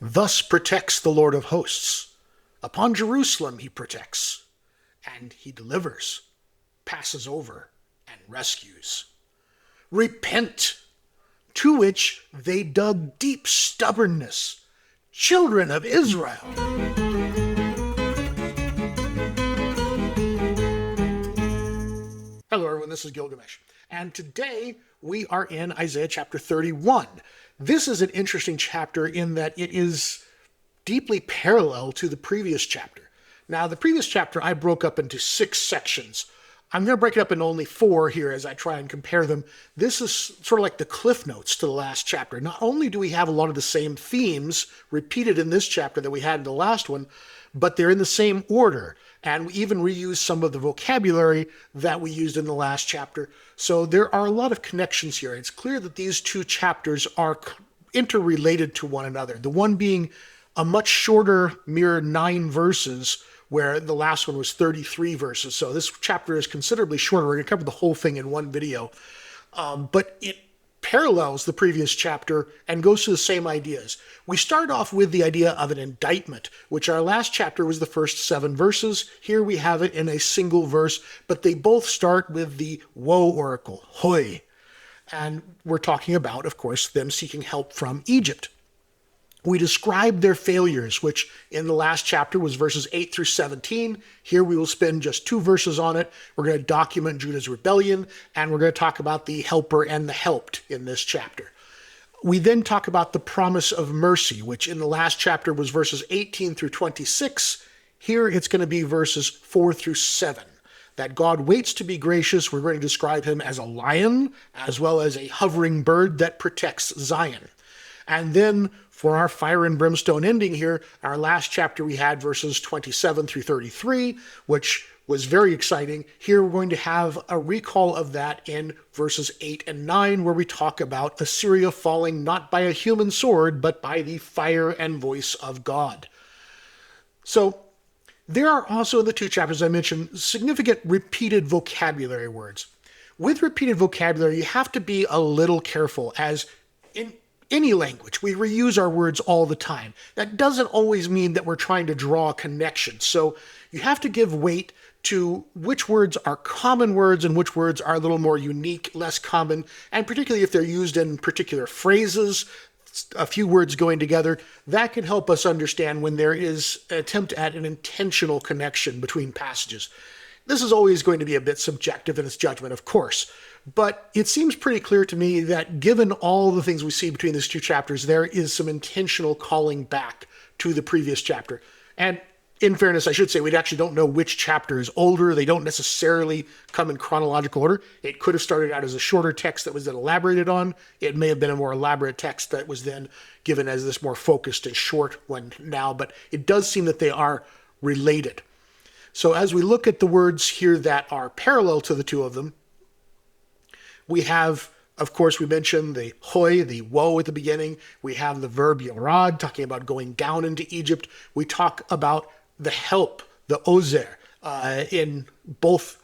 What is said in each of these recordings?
Thus protects the Lord of hosts. Upon Jerusalem he protects, and he delivers, passes over, and rescues. Repent, to which they dug deep stubbornness, children of Israel. Hello everyone, this is Gilgamesh, and today we are in Isaiah chapter 31. This is an interesting chapter in that it is deeply parallel to the previous chapter. Now, the previous chapter I broke up into 6 sections. I'm going to break it up into only 4 here as I try and compare them. This is sort of like the cliff notes to the last chapter. Not only do we have a lot of the same themes repeated in this chapter that we had in the last one, but they're in the same order. And we even reuse some of the vocabulary that we used in the last chapter. So there are a lot of connections here. It's clear that these 2 chapters are interrelated to one another. The one being a much shorter, mere 9 verses, where the last one was 33 verses. So this chapter is considerably shorter. We're going to cover the whole thing in one video. But it parallels the previous chapter and goes through the same ideas. We start off with the idea of an indictment, which our last chapter was the first 7 verses. Here we have it in a single verse, but they both start with the woe oracle, hoi. And we're talking about, of course, them seeking help from Egypt. We describe their failures, which in the last chapter was verses 8 through 17. Here we will spend just 2 verses on it. We're going to document Judah's rebellion, and we're going to talk about the helper and the helped in this chapter. We then talk about the promise of mercy, which in the last chapter was verses 18 through 26. Here it's going to be verses 4 through 7. That God waits to be gracious. We're going to describe him as a lion, as well as a hovering bird that protects Zion. And then for our fire and brimstone ending here, our last chapter we had verses 27 through 33, which was very exciting. Here we're going to have a recall of that in verses 8 and 9, where we talk about Assyria falling not by a human sword, but by the fire and voice of God. So there are also in the 2 chapters I mentioned significant repeated vocabulary words. With repeated vocabulary, you have to be a little careful, as in any language, we reuse our words all the time. That doesn't always mean that we're trying to draw a connection. So you have to give weight to which words are common words and which words are a little more unique, less common, and particularly if they're used in particular phrases, a few words going together, that can help us understand when there is an attempt at an intentional connection between passages. This is always going to be a bit subjective in its judgment, of course, but it seems pretty clear to me that given all the things we see between these 2 chapters, there is some intentional calling back to the previous chapter. And in fairness, I should say we actually don't know which chapter is older. They don't necessarily come in chronological order. It could have started out as a shorter text that was then elaborated on. It may have been a more elaborate text that was then given as this more focused and short one now, but it does seem that they are related. So as we look at the words here that are parallel to the 2 of them, we have, of course, we mentioned the hoi, the woe at the beginning. We have the verb yorad, talking about going down into Egypt. We talk about the help, the ozer, in both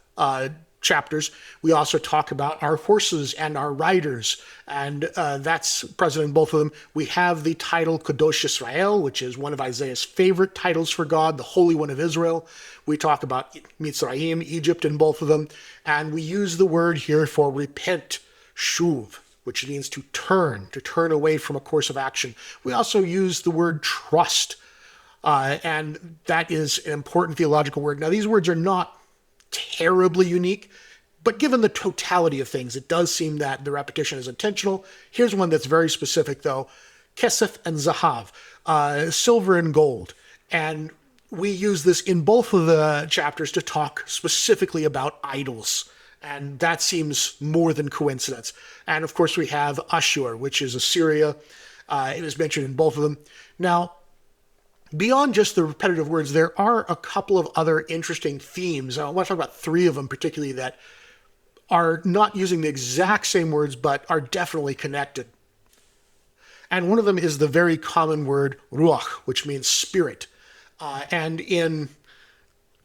chapters. We also talk about our horses and our riders, and that's present in both of them. We have the title Kadosh Israel, which is one of Isaiah's favorite titles for God, the Holy One of Israel. We talk about Mitzrayim, Egypt, in both of them, and we use the word here for repent, shuv, which means to turn away from a course of action. We also use the word trust, and that is an important theological word. Now, these words are not terribly unique, but given the totality of things, it does seem that the repetition is intentional. Here's one that's very specific, though. Kesef and Zahav, silver and gold. And we use this in both of the chapters to talk specifically about idols. And that seems more than coincidence. And of course, we have Ashur, which is Assyria. It is mentioned in both of them. Now, beyond just the repetitive words, there are a couple of other interesting themes. I want to talk about 3 of them particularly that are not using the exact same words, but are definitely connected. And one of them is the very common word ruach, which means spirit. And in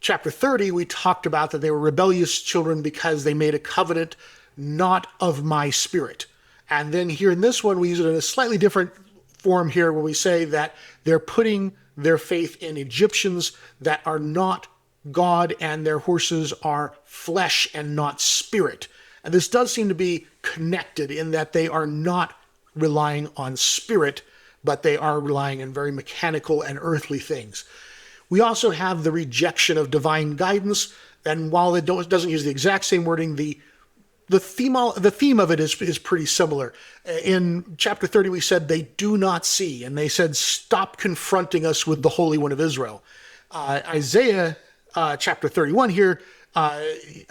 chapter 30, we talked about that they were rebellious children because they made a covenant not of my spirit. And then here in this one, we use it in a slightly different form here when we say that they're putting their faith in Egyptians that are not God, and their horses are flesh and not spirit. And this does seem to be connected in that they are not relying on spirit, but they are relying on very mechanical and earthly things. We also have the rejection of divine guidance, and while it doesn't use the exact same wording, the theme of it is pretty similar. In chapter 30, we said they do not see, and they said, stop confronting us with the Holy One of Israel. Isaiah chapter 31 here,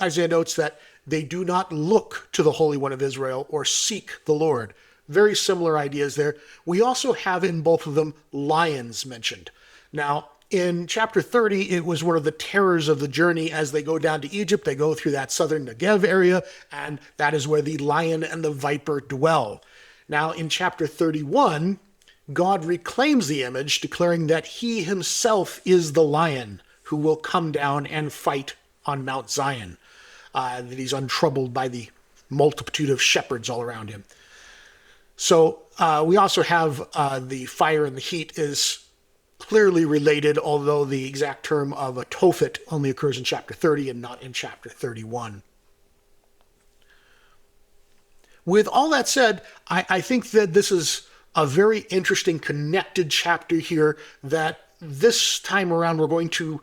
Isaiah notes that they do not look to the Holy One of Israel or seek the Lord. Very similar ideas there. We also have in both of them lions mentioned. Now, in chapter 30, it was one of the terrors of the journey as they go down to Egypt. They go through that southern Negev area, and that is where the lion and the viper dwell. Now, in chapter 31, God reclaims the image, declaring that he himself is the lion who will come down and fight on Mount Zion, that he's untroubled by the multitude of shepherds all around him. So we also have the fire and the heat is clearly related, although the exact term of a tophet only occurs in chapter 30 and not in chapter 31. With all that said, I think that this is a very interesting connected chapter here that this time around we're going to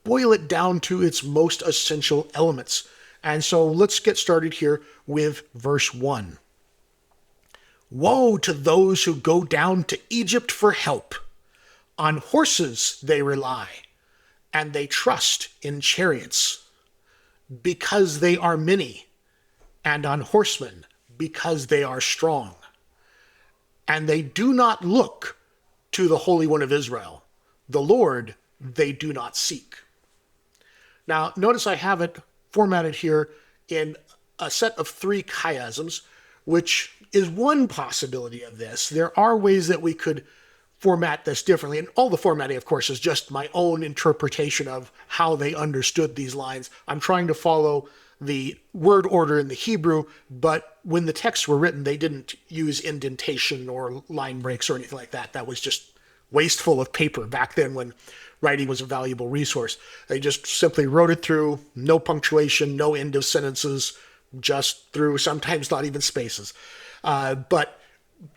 boil it down to its most essential elements. And so let's get started here with verse 1. Woe to those who go down to Egypt for help. On horses they rely, and they trust in chariots, because they are many, and on horsemen, because they are strong. And they do not look to the Holy One of Israel. The Lord they do not seek. Now, notice I have it formatted here in a set of 3 chiasms, which is one possibility of this. There are ways that we could format this differently, and all the formatting, of course, is just my own interpretation of how they understood these lines. I'm trying to follow the word order in the Hebrew, but when the texts were written, they didn't use indentation or line breaks or anything like that. That was just wasteful of paper back then when writing was a valuable resource. They just simply wrote it through, no punctuation, no end of sentences, just through, sometimes not even spaces. But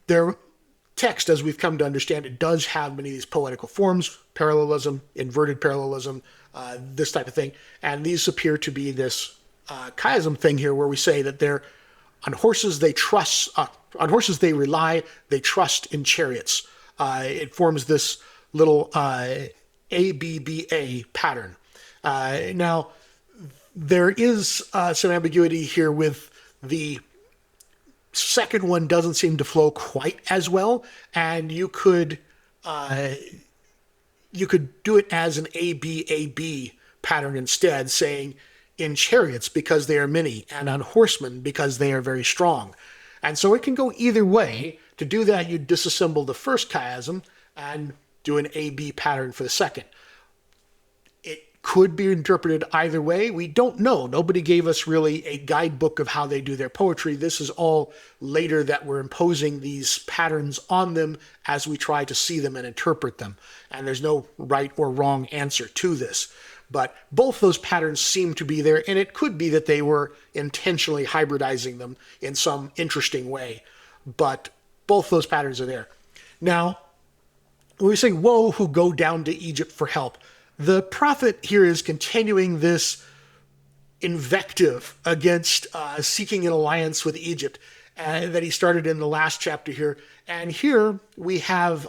their text, as we've come to understand it, does have many of these poetical forms, parallelism, inverted parallelism, this type of thing. And these appear to be this chiasm thing here where we say that they're on horses they trust, on horses they rely, they trust in chariots. It forms this little ABBA pattern. Now, there is some ambiguity here with the second one doesn't seem to flow quite as well, and you could do it as an ABAB pattern instead, saying in chariots because they are many, and on horsemen because they are very strong. And so it can go either way. To do that, you disassemble the first chiasm and do an AB pattern for the second. It could be interpreted either way. We don't know. Nobody gave us really a guidebook of how they do their poetry. This is all later that we're imposing these patterns on them as we try to see them and interpret them. And there's no right or wrong answer to this. But both those patterns seem to be there, and it could be that they were intentionally hybridizing them in some interesting way. But both those patterns are there. Now, when we say, woe who go down to Egypt for help, the prophet here is continuing this invective against seeking an alliance with Egypt that he started in the last chapter here. And here we have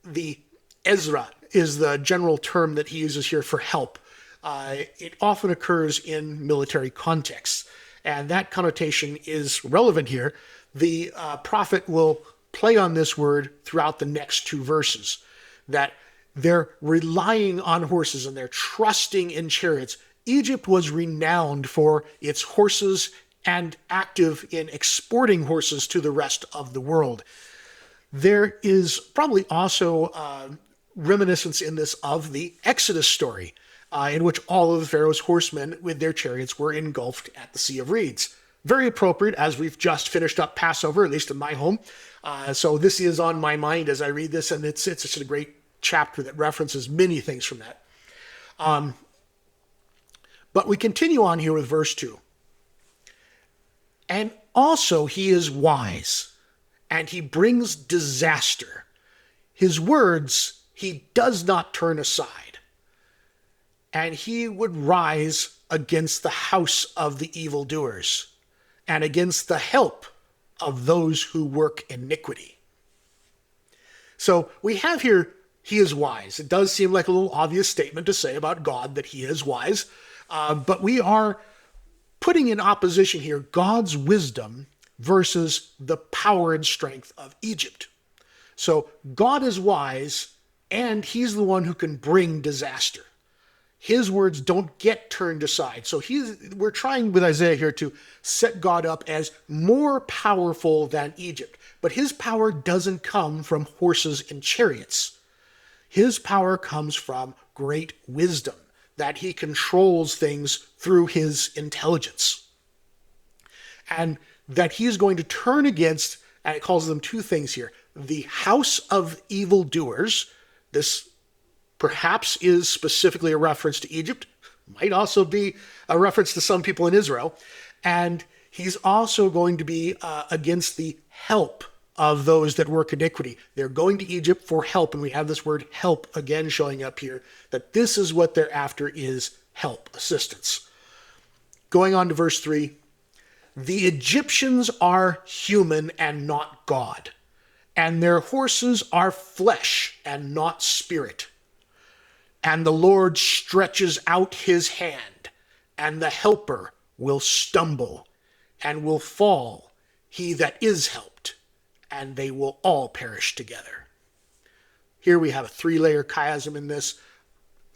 the Ezra is the general term that he uses here for help. It often occurs in military contexts, and that connotation is relevant here. The prophet will play on this word throughout the next 2 verses, that they're relying on horses and they're trusting in chariots. Egypt was renowned for its horses and active in exporting horses to the rest of the world. There is probably also reminiscence in this of the Exodus story, in which all of the Pharaoh's horsemen with their chariots were engulfed at the Sea of Reeds. Very appropriate as we've just finished up Passover, at least in my home. So this is on my mind as I read this, and it's just a great chapter that references many things from that. But we continue on here with verse 2. And also he is wise, and he brings disaster. His words he does not turn aside. And he would rise against the house of the evildoers, and against the help of those who work iniquity. So we have here, he is wise. It does seem like a little obvious statement to say about God that he is wise, but we are putting in opposition here God's wisdom versus the power and strength of Egypt. So God is wise, and he's the one who can bring disaster. His words don't get turned aside. So we're trying with Isaiah here to set God up as more powerful than Egypt. But his power doesn't come from horses and chariots. His power comes from great wisdom, that he controls things through his intelligence. And that he's going to turn against, and it calls them two things here, the house of evildoers. This perhaps is specifically a reference to Egypt, might also be a reference to some people in Israel. And he's also going to be against the help of those that work iniquity. They're going to Egypt for help, and we have this word help again showing up here, that this is what they're after, is help, assistance. Going on to verse 3, the Egyptians are human and not God, and their horses are flesh and not spirit. And the Lord stretches out his hand, and the helper will stumble and will fall, he that is helped, and they will all perish together. Here we have a three-layer chiasm in this.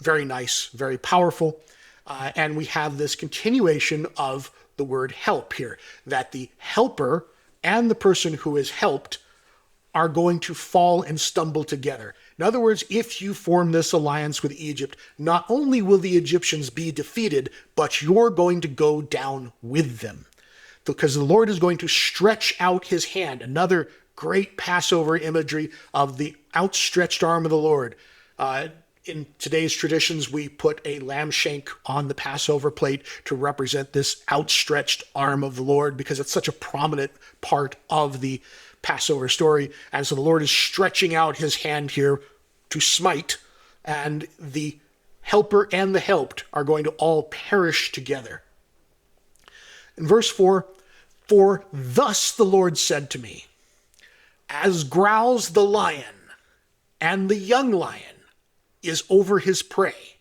Very nice, very powerful. And we have this continuation of the word help here, that the helper and the person who is helped are going to fall and stumble together. In other words, if you form this alliance with Egypt, not only will the Egyptians be defeated, but you're going to go down with them. Because the Lord is going to stretch out his hand. Another great Passover imagery of the outstretched arm of the Lord. In today's traditions, we put a lamb shank on the Passover plate to represent this outstretched arm of the Lord, because it's such a prominent part of the Passover story. And so the Lord is stretching out his hand here to smite, and the helper and the helped are going to all perish together. In verse 4, for thus the Lord said to me, as growls the lion, and the young lion is over his prey,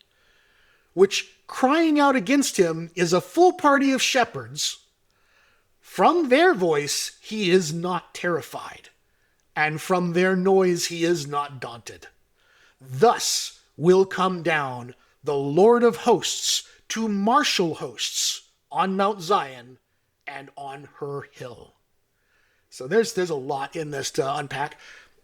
which crying out against him is a full party of shepherds. From their voice he is not terrified, and from their noise he is not daunted. Thus will come down the Lord of hosts to marshal hosts on Mount Zion and on her hill. So there's a lot in this to unpack.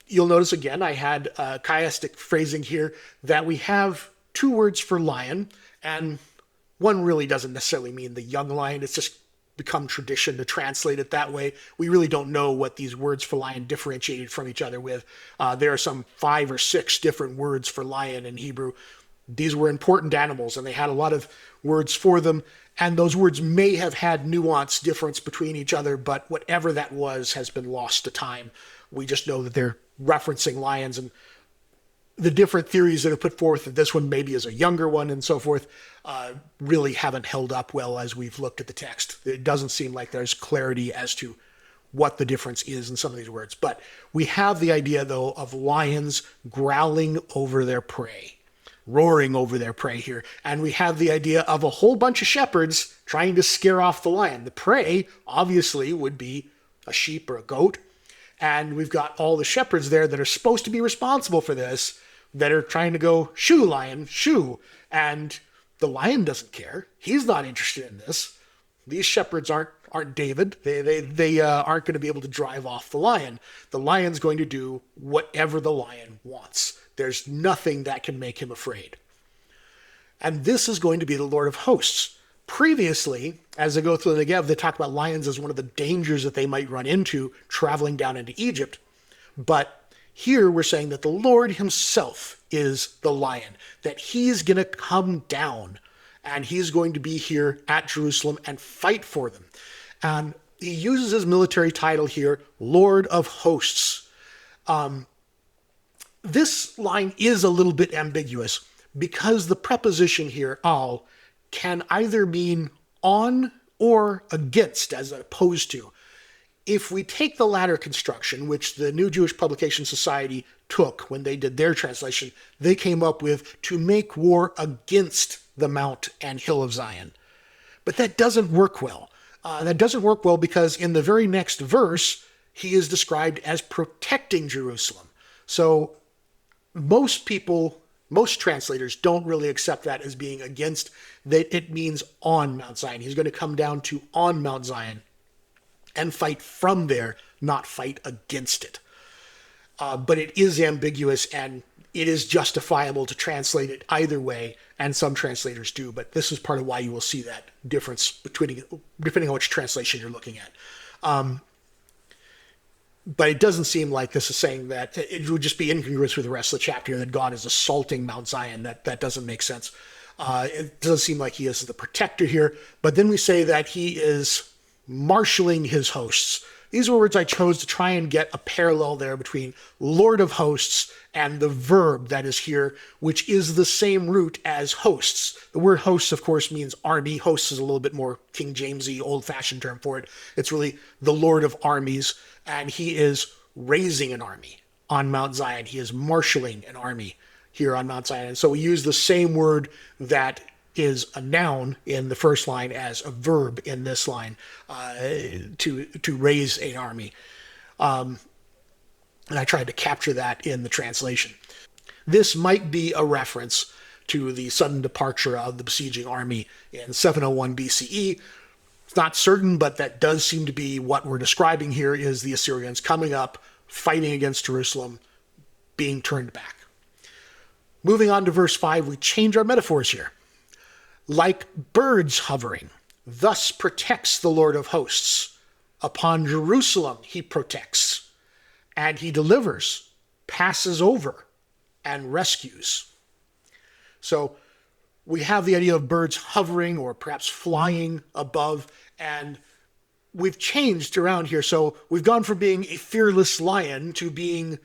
You'll notice again, I had chiastic phrasing here, that we have two words for lion, and one really doesn't necessarily mean the young lion. It's just become tradition to translate it that way. We really don't know what these words for lion differentiated from each other with. There are some 5 or 6 different words for lion in Hebrew. These were important animals, and they had a lot of words for them, and those words may have had nuance difference between each other, but whatever that was has been lost to time. We just know that they're referencing lions, and the different theories that are put forth that this one maybe is a younger one and so forth really haven't held up well as we've looked at the text. It doesn't seem like there's clarity as to what the difference is in some of these words. But we have the idea, though, of lions growling over their prey, roaring over their prey here. And we have the idea of a whole bunch of shepherds trying to scare off the lion. The prey, obviously, would be a sheep or a goat. And we've got all the shepherds there that are supposed to be responsible for this, that are trying to go, shoo, lion, shoo. And the lion doesn't care. He's not interested in this. These shepherds aren't David. They aren't going to be able to drive off the lion. The lion's going to do whatever the lion wants. There's nothing that can make him afraid. And this is going to be the Lord of hosts. Previously, as they go through the Negev, they talk about lions as one of the dangers that they might run into traveling down into Egypt. But here we're saying that the Lord himself is the lion, that he's going to come down and he's going to be here at Jerusalem and fight for them. And he uses his military title here, Lord of Hosts. This line is a little bit ambiguous because the preposition here, al, can either mean on or against, as opposed to. If we take the latter construction, which the New Jewish Publication Society took when they did their translation, they came up with to make war against the Mount and Hill of Zion. But that doesn't work well. That doesn't work well because in the very next verse, he is described as protecting Jerusalem. So most people, most translators don't really accept that as being against, that it means on Mount Zion. He's going to come down to on Mount Zion and fight from there, not fight against it. But it is ambiguous and it is justifiable to translate it either way, and some translators do, but this is part of why you will see that difference between, depending on which translation you're looking at. But it doesn't seem like this is saying that it would just be incongruous with the rest of the chapter that God is assaulting Mount Zion. That doesn't make sense. It doesn't seem like he is the protector here, but then we say that he is marshaling his hosts. These are words I chose to try and get a parallel there between Lord of Hosts and the verb that is here, which is the same root as hosts. The word hosts, of course, means army. Hosts is a little bit more King Jamesy, old-fashioned term for it. It's really the Lord of armies, and he is raising an army on Mount Zion. He is marshaling an army here on Mount Zion. And so we use the same word that is a noun in the first line as a verb in this line, to raise an army. And I tried to capture that in the translation. This might be a reference to the sudden departure of the besieging army in 701 BCE. It's not certain, but that does seem to be what we're describing here, is the Assyrians coming up, fighting against Jerusalem, being turned back. Moving on to verse 5, we change our metaphors here. Like birds hovering, thus protects the Lord of hosts. Upon Jerusalem he protects, and he delivers, passes over, and rescues. So we have the idea of birds hovering or perhaps flying above, and we've changed around here. So we've gone from being a fearless lion to being,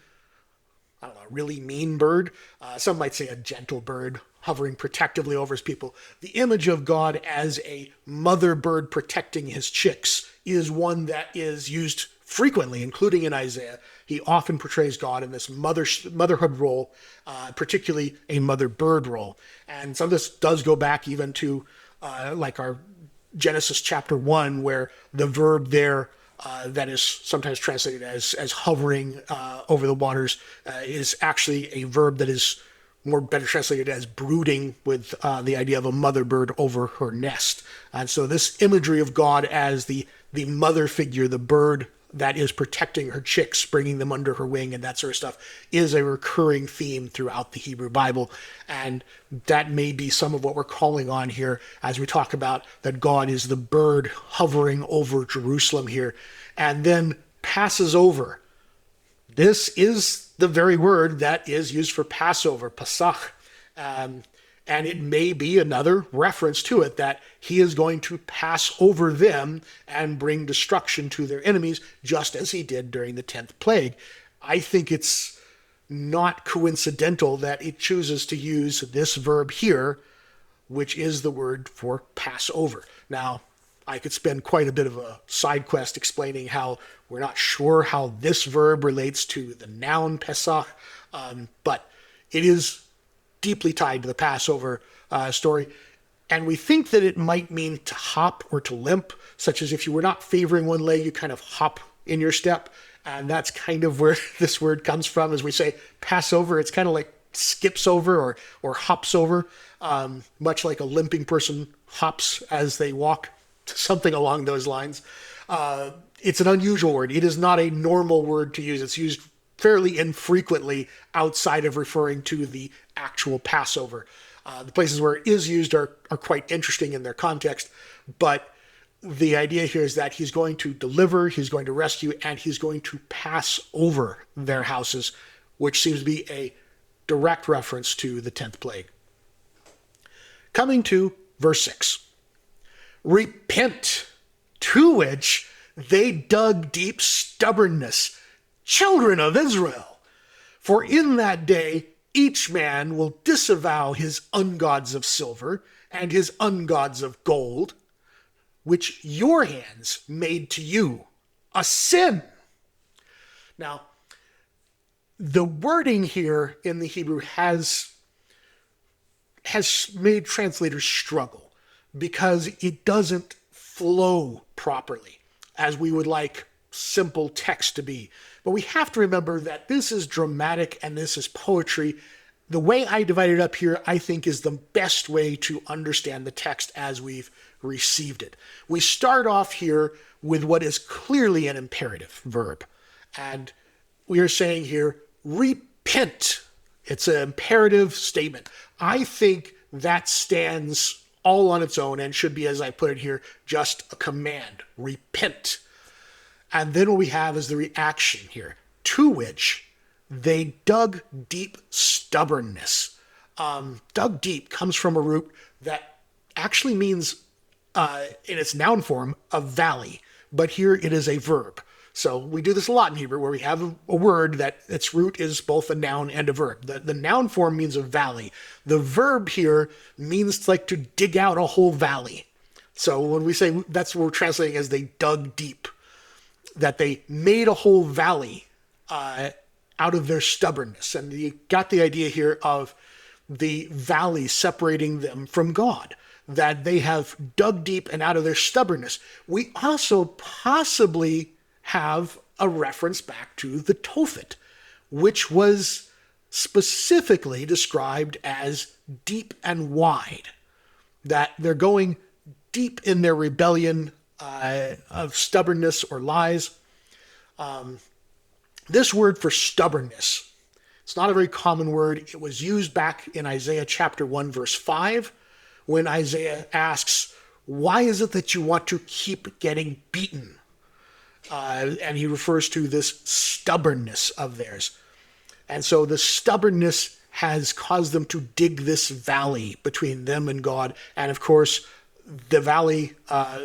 I don't know, a really mean bird. Some might say a gentle bird, hovering protectively over his people. The image of God as a mother bird protecting his chicks is one that is used frequently, including in Isaiah. He often portrays God in this motherhood role, particularly a mother bird role. And some of this does go back even to like our Genesis chapter 1, where the verb there that is sometimes translated as hovering over the waters is actually a verb that is better translated as brooding, with the idea of a mother bird over her nest. And so this imagery of God as the mother figure, the bird that is protecting her chicks, bringing them under her wing and that sort of stuff, is a recurring theme throughout the Hebrew Bible. And that may be some of what we're calling on here as we talk about that God is the bird hovering over Jerusalem here, and then passes over. This is the very word that is used for Passover, Pesach. And it may be another reference to it, that he is going to pass over them and bring destruction to their enemies, just as he did during the 10th plague. I think it's not coincidental that it chooses to use this verb here, which is the word for Passover. Now, I could spend quite a bit of a side quest explaining how we're not sure how this verb relates to the noun Pesach, but it is deeply tied to the Passover story. And we think that it might mean to hop or to limp, such as if you were not favoring one leg, you kind of hop in your step. And that's kind of where this word comes from. As we say Passover, it's kind of like skips over or hops over, much like a limping person hops as they walk, something along those lines. It's an unusual word. It is not a normal word to use. It's used fairly infrequently outside of referring to the actual Passover. The places where it is used are quite interesting in their context, but the idea here is that he's going to deliver, he's going to rescue, and he's going to pass over their houses, which seems to be a direct reference to the 10th plague. Coming to verse 6. Repent, to which they dug deep stubbornness, children of Israel. For in that day each man will disavow his ungods of silver and his ungods of gold, which your hands made to you, a sin. Now, the wording here in the Hebrew has made translators struggle because it doesn't flow properly as we would like simple text to be. But we have to remember that this is dramatic and this is poetry. The way I divide it up here, I think, is the best way to understand the text as we've received it. We start off here with what is clearly an imperative verb. And we are saying here, repent. It's an imperative statement. I think that stands all on its own and should be, as I put it here, just a command. Repent. And then what we have is the reaction here, to which they dug deep stubbornness. Dug deep comes from a root that actually means, in its noun form, a valley. But here it is a verb. So we do this a lot in Hebrew, where we have a word that its root is both a noun and a verb. The noun form means a valley. The verb here means like to dig out a whole valley. So when we say, that's what we're translating as they dug deep, that they made a whole valley out of their stubbornness. And you got the idea here of the valley separating them from God, that they have dug deep and out of their stubbornness. We also possibly have a reference back to the Tophet, which was specifically described as deep and wide, that they're going deep in their rebellion of stubbornness or lies. This word for stubbornness, it's not a very common word. It was used back in Isaiah chapter 1, verse 5, when Isaiah asks, why is it that you want to keep getting beaten? And he refers to this stubbornness of theirs. And so the stubbornness has caused them to dig this valley between them and God. And of course, the valley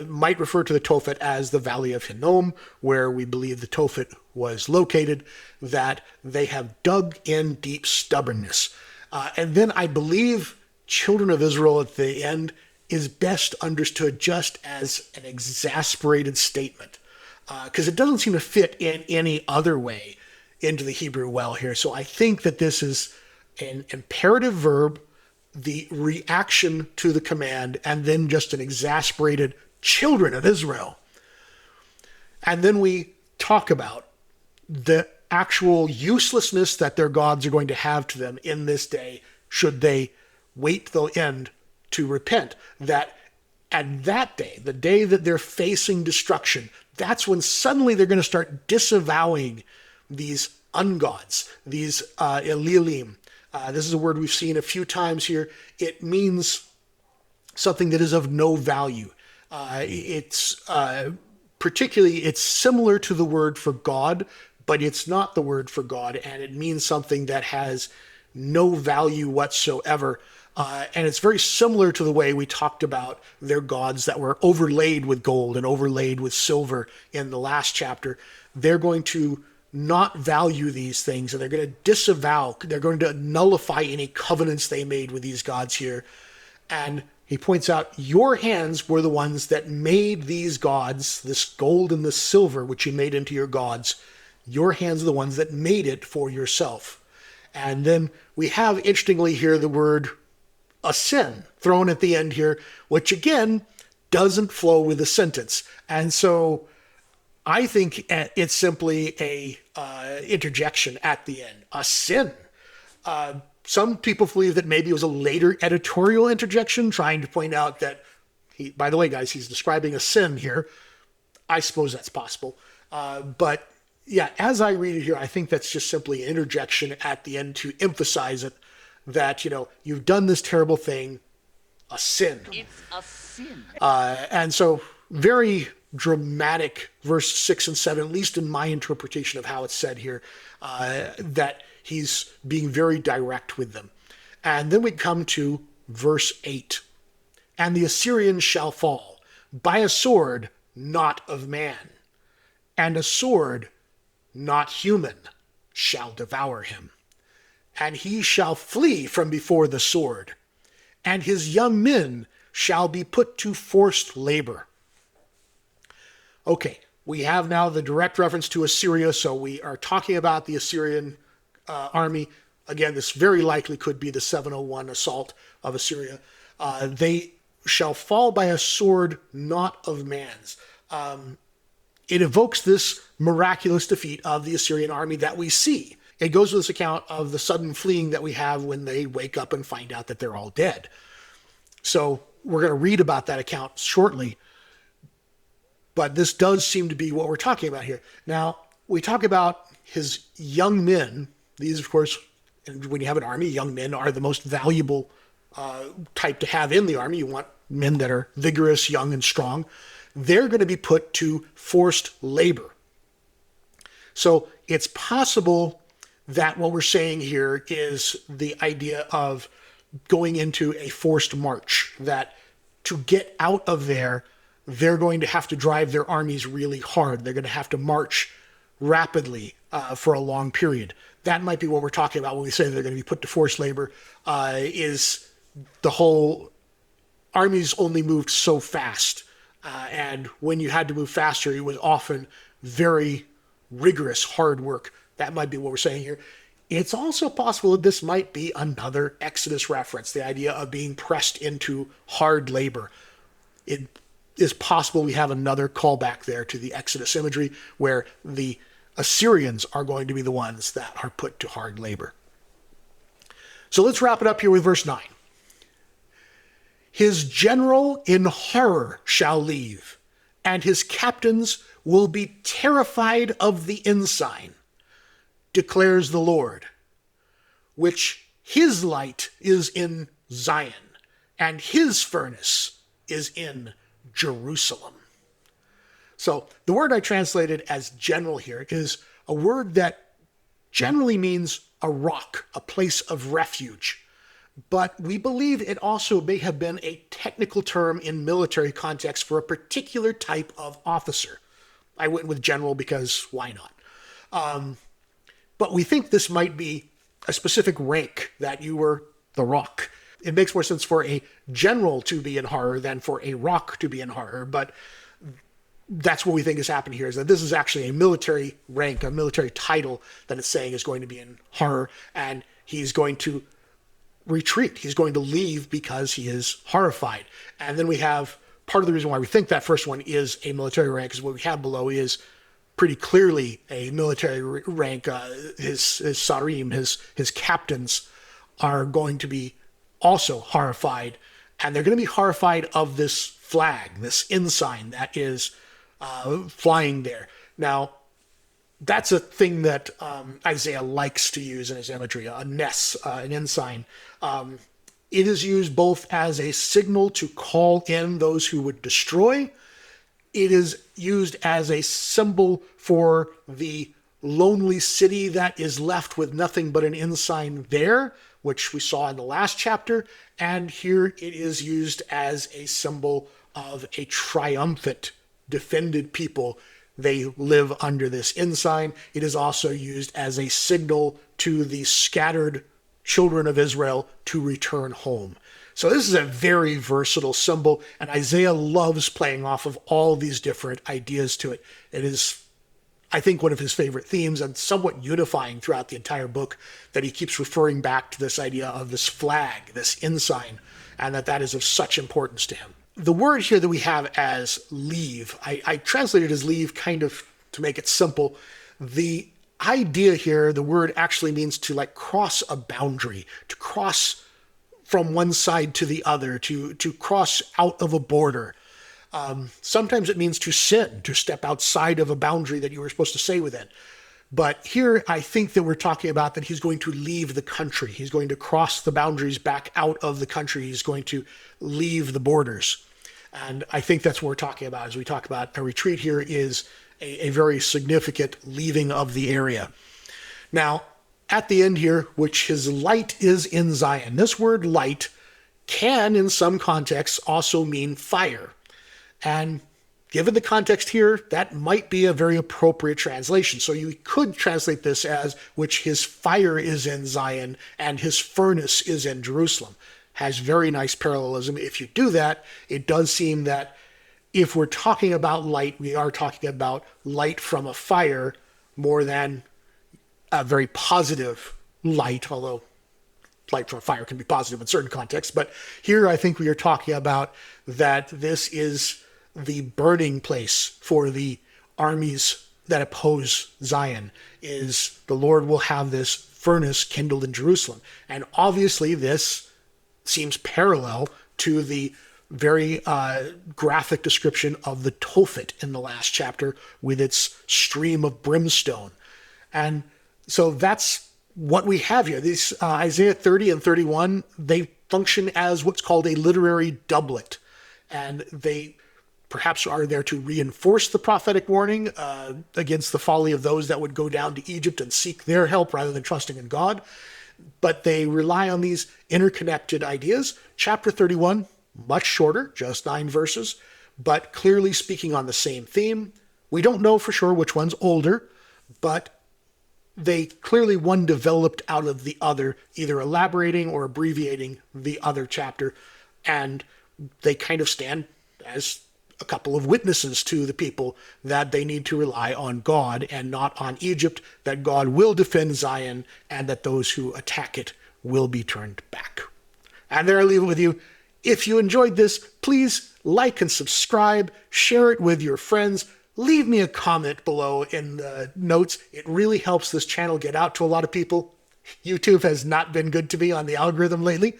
might refer to the Tophet as the Valley of Hinnom, where we believe the Tophet was located, that they have dug in deep stubbornness. And then I believe children of Israel at the end is best understood just as an exasperated statement, because it doesn't seem to fit in any other way into the Hebrew well here. So I think that this is an imperative verb, the reaction to the command, and then just an exasperated children of Israel. And then we talk about the actual uselessness that their gods are going to have to them in this day, should they wait till the end to repent. That at that day, the day that they're facing destruction, that's when suddenly they're going to start disavowing these ungods, these Elilim. This is a word we've seen a few times here. It means something that is of no value. It's similar to the word for God, but it's not the word for God, and it means something that has no value whatsoever. And it's very similar to the way we talked about their gods that were overlaid with gold and overlaid with silver in the last chapter. They're going to not value these things, and they're going to disavow, they're going to nullify any covenants they made with these gods here. And he points out, your hands were the ones that made these gods, this gold and this silver, which you made into your gods. Your hands are the ones that made it for yourself. And then we have, interestingly here, the word a sin thrown at the end here, which again doesn't flow with the sentence. And so I think it's simply a interjection at the end, a sin. Some people believe that maybe it was a later editorial interjection trying to point out that, by the way, guys, he's describing a sin here. I suppose that's possible. But yeah, as I read it here, I think that's just simply an interjection at the end to emphasize it, that, you've done this terrible thing, a sin. It's a sin. And so very dramatic verse 6 and 7, at least in my interpretation of how it's said here, that he's being very direct with them. And then we come to verse 8. And the Assyrians shall fall by a sword not of man, and a sword not human shall devour him. And he shall flee from before the sword, and his young men shall be put to forced labor. Okay, we have now the direct reference to Assyria, so we are talking about the Assyrian army. Again, this very likely could be the 701 assault of Assyria. They shall fall by a sword not of man's. It evokes this miraculous defeat of the Assyrian army that we see. It goes with this account of the sudden fleeing that we have when they wake up and find out that they're all dead. So we're going to read about that account shortly. But this does seem to be what we're talking about here. Now, we talk about his young men. These, of course, when you have an army, young men are the most valuable type to have in the army. You want men that are vigorous, young, and strong. They're going to be put to forced labor. So it's possible that what we're saying here is the idea of going into a forced march, that to get out of there, they're going to have to drive their armies really hard. They're going to have to march rapidly for a long period. That might be what we're talking about when we say they're going to be put to forced labor, is the whole armies only moved so fast. And when you had to move faster, it was often very rigorous, hard work. That might be what we're saying here. It's also possible that this might be another Exodus reference, the idea of being pressed into hard labor. It is possible we have another callback there to the Exodus imagery where the Assyrians are going to be the ones that are put to hard labor. So let's wrap it up here with verse 9. His general in horror shall leave, and his captains will be terrified of the ensign, declares the Lord, which his light is in Zion, and his furnace is in Jerusalem. So the word I translated as general here is a word that generally means a rock, a place of refuge. But we believe it also may have been a technical term in military context for a particular type of officer. I went with general because why not? But we think this might be a specific rank, that you were the rock. It makes more sense for a general to be in horror than for a rock to be in horror, but that's what we think is happening here, is that this is actually a military rank, a military title that it's saying is going to be in horror, and he's going to retreat. He's going to leave because he is horrified. And then we have part of the reason why we think that first one is a military rank is what we have below is pretty clearly a military rank. His sarim, his captains are going to be also horrified, and they're going to be horrified of this flag, this ensign that is flying there. Now, that's a thing that Isaiah likes to use in his imagery, a ness, an ensign. It is used both as a signal to call in those who would destroy. It is used as a symbol for the lonely city that is left with nothing but an ensign there, which we saw in the last chapter. And here it is used as a symbol of a triumphant, defended people. They live under this ensign. It is also used as a signal to the scattered children of Israel to return home. So this is a very versatile symbol, and Isaiah loves playing off of all these different ideas to it. It is, I think, one of his favorite themes and somewhat unifying throughout the entire book, that he keeps referring back to this idea of this flag, this ensign, and that is of such importance to him. The word here that we have as leave, I translated as leave kind of to make it simple. The idea here, the word actually means to like cross a boundary, to cross from one side to the other, to cross out of a border. Sometimes it means to sin, to step outside of a boundary that you were supposed to stay within. But here, I think that we're talking about that he's going to leave the country. He's going to cross the boundaries back out of the country. He's going to leave the borders. And I think that's what we're talking about as we talk about a retreat here is a very significant leaving of the area. Now, at the end here, which his light is in Zion. This word light can, in some contexts, also mean fire. And given the context here, that might be a very appropriate translation. So you could translate this as, which his fire is in Zion and his furnace is in Jerusalem. Has very nice parallelism. If you do that, it does seem that if we're talking about light, we are talking about light from a fire more than a very positive light, although light from a fire can be positive in certain contexts. But here I think we are talking about that this is the burning place for the armies that oppose Zion, is the Lord will have this furnace kindled in Jerusalem. And obviously this seems parallel to the very graphic description of the Tophet in the last chapter with its stream of brimstone. And so that's what we have here. These Isaiah 30 and 31, they function as what's called a literary doublet. And they perhaps are there to reinforce the prophetic warning against the folly of those that would go down to Egypt and seek their help rather than trusting in God. But they rely on these interconnected ideas. Chapter 31, much shorter, just 9 verses, but clearly speaking on the same theme. We don't know for sure which one's older, but they clearly one developed out of the other, either elaborating or abbreviating the other chapter. And they kind of stand as a couple of witnesses to the people that they need to rely on God and not on Egypt, that God will defend Zion, and that those who attack it will be turned back. And there I leave it with you. If you enjoyed this, please like and subscribe, share it with your friends, leave me a comment below in the notes. It really helps this channel get out to a lot of people. YouTube has not been good to me on the algorithm lately,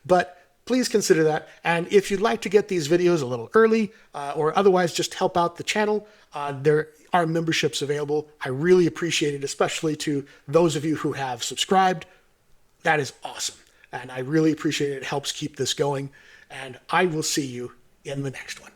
but please consider that. And if you'd like to get these videos a little early or otherwise just help out the channel, there are memberships available. I really appreciate it, especially to those of you who have subscribed. That is awesome. And I really appreciate it. It helps keep this going. And I will see you in the next one.